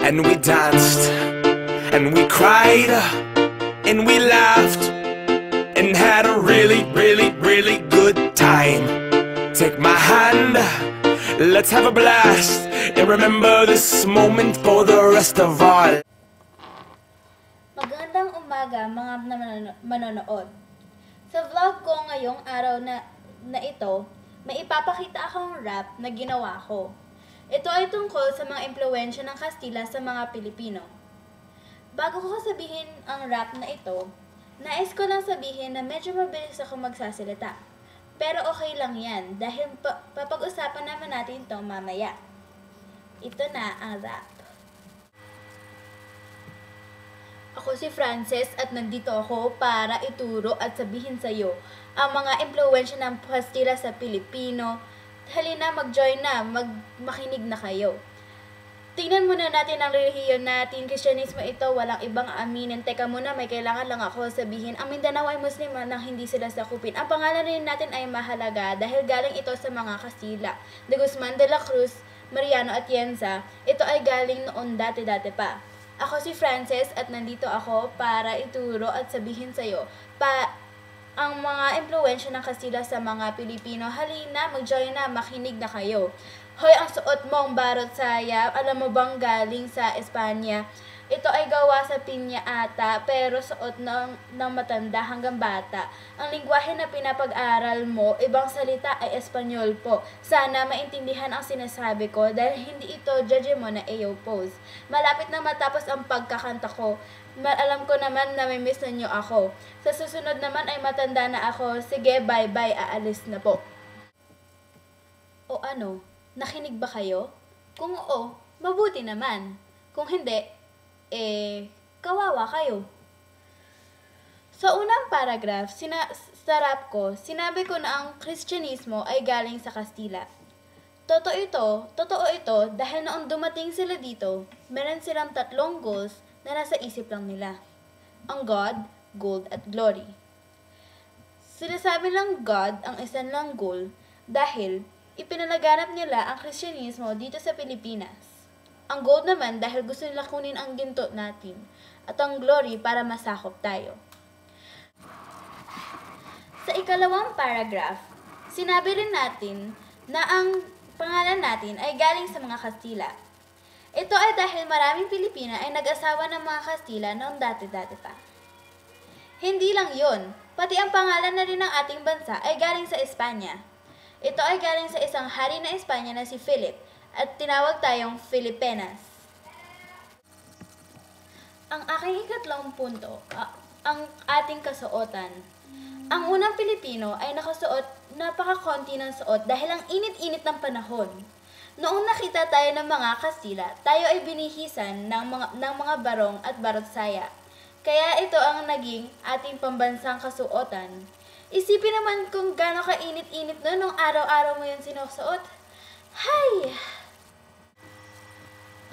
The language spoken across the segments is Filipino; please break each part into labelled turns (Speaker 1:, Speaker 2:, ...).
Speaker 1: and we danced, and we cried, and we laughed, and had a really, really, really good time. Take my hand, let's have a blast, and remember this moment for the rest of our.
Speaker 2: Magandang umaga mga manonood. Sa vlog ko ngayong araw na ito, may ipapakita akong rap na ginawa ko. Ito ay tungkol sa mga impluwensya ng Kastila sa mga Pilipino. Bago ko sabihin ang rap na ito, nais ko lang sabihin na medyo mabilis ako magsasalita. Pero okay lang yan dahil papag-usapan naman natin ito mamaya. Ito na ang rap. Ako si Frances at nandito ako para ituro at sabihin sa iyo ang mga impluwensya ng Kastila sa Pilipino. Halina, mag-join na, makinig na kayo. Tingnan muna natin ang relihiyon natin. Kristyanismo ito, walang ibang aminin. Teka muna, may kailangan lang ako sabihin. Ang Mindanao ay Muslim nang hindi sila sakupin. Ang pangalan rin natin ay mahalaga dahil galing ito sa mga Kastila. De Guzman, de la Cruz, Mariano at Atienza. Ito ay galing noon dati-dati pa. Ako si Frances at nandito ako para ituro at sabihin sa iyo ang mga impluwensya ng Kastila sa mga Pilipino. Halina, mag-join na, makinig na kayo. Hoy, ang suot mong barot saya, alam mo bang galing sa Espanya? Ito ay gawa sa pinya ata, pero suot ng matanda hanggang bata. Ang lingwahe na pinapag-aral mo, ibang salita ay Espanyol po. Sana maintindihan ang sinasabi ko dahil hindi ito judge mo na AO pose. Malapit na matapos ang pagkakanta ko. Alam ko naman na may miss na nyo ako. Sa susunod naman ay matanda na ako. Sige, bye-bye, aalis na po. O ano, nakinig ba kayo? Kung oo, mabuti naman. Kung hindi, kawawa kayo. Sa unang paragraph, sa rap ko, sinabi ko na ang Kristyanismo ay galing sa Kastila. Totoo ito dahil noong dumating sila dito, meron silang 3 goals na nasa isip lang nila. Ang God, Gold at Glory. Sinasabi lang God ang isang lang goal dahil ipinalaganap nila ang Kristyanismo dito sa Pilipinas. Ang gold naman dahil gusto nila kunin ang ginto natin at ang glory para masakop tayo. Sa ikalawang paragraph, sinabi rin natin na ang pangalan natin ay galing sa mga Kastila. Ito ay dahil maraming Pilipina ay nag-asawa ng mga Kastila noong dati-dati pa. Hindi lang yun, pati ang pangalan na rin ng ating bansa ay galing sa Espanya. Ito ay galing sa isang hari na Espanya na si Philip at tinawag tayong Filipinas. Ang aking ikatlong punto, ang ating kasuotan. Ang unang Pilipino ay nakasuot napakakonti ng suot dahil ang init-init ng panahon. Noong nakita tayo ng mga Kastila, tayo ay binihisan ng mga barong at barotsaya. Kaya ito ang naging ating pambansang kasuotan. Isipin naman kung gaano ka-init-init nung araw-araw mo yun sinusuot. Hay!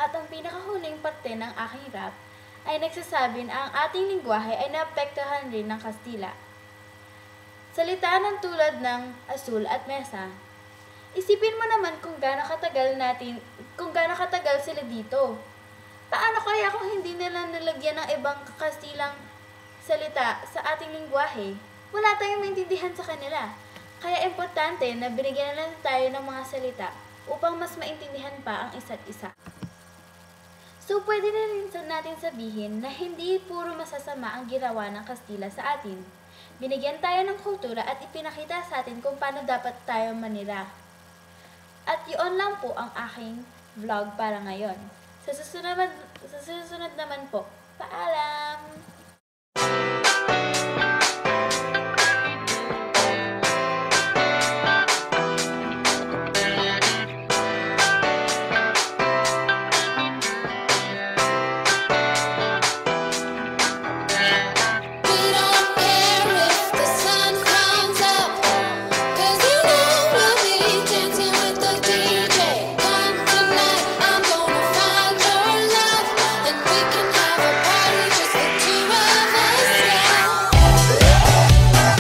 Speaker 2: At ang pinakahuling parte ng aking rap ay nagsasabi na ang ating lingwahe ay naapektuhan rin ng Kastila. Salita ng tulad ng asul at mesa. Isipin mo naman kung gaano katagal sila dito. Paano kaya kung hindi nila nilagyan ng ibang Kastilang salita sa ating lingwahe? Wala tayong maintindihan sa kanila. Kaya importante na binigyan nila tayo ng mga salita upang mas maintindihan pa ang isa't isa. So, pwede na rin natin sabihin na hindi puro masasama ang ginawa ng Kastila sa atin. Binigyan tayo ng kultura at ipinakita sa atin kung paano dapat tayo manira. At yun lang po ang aking vlog para ngayon. Sa susunod naman po, paalam!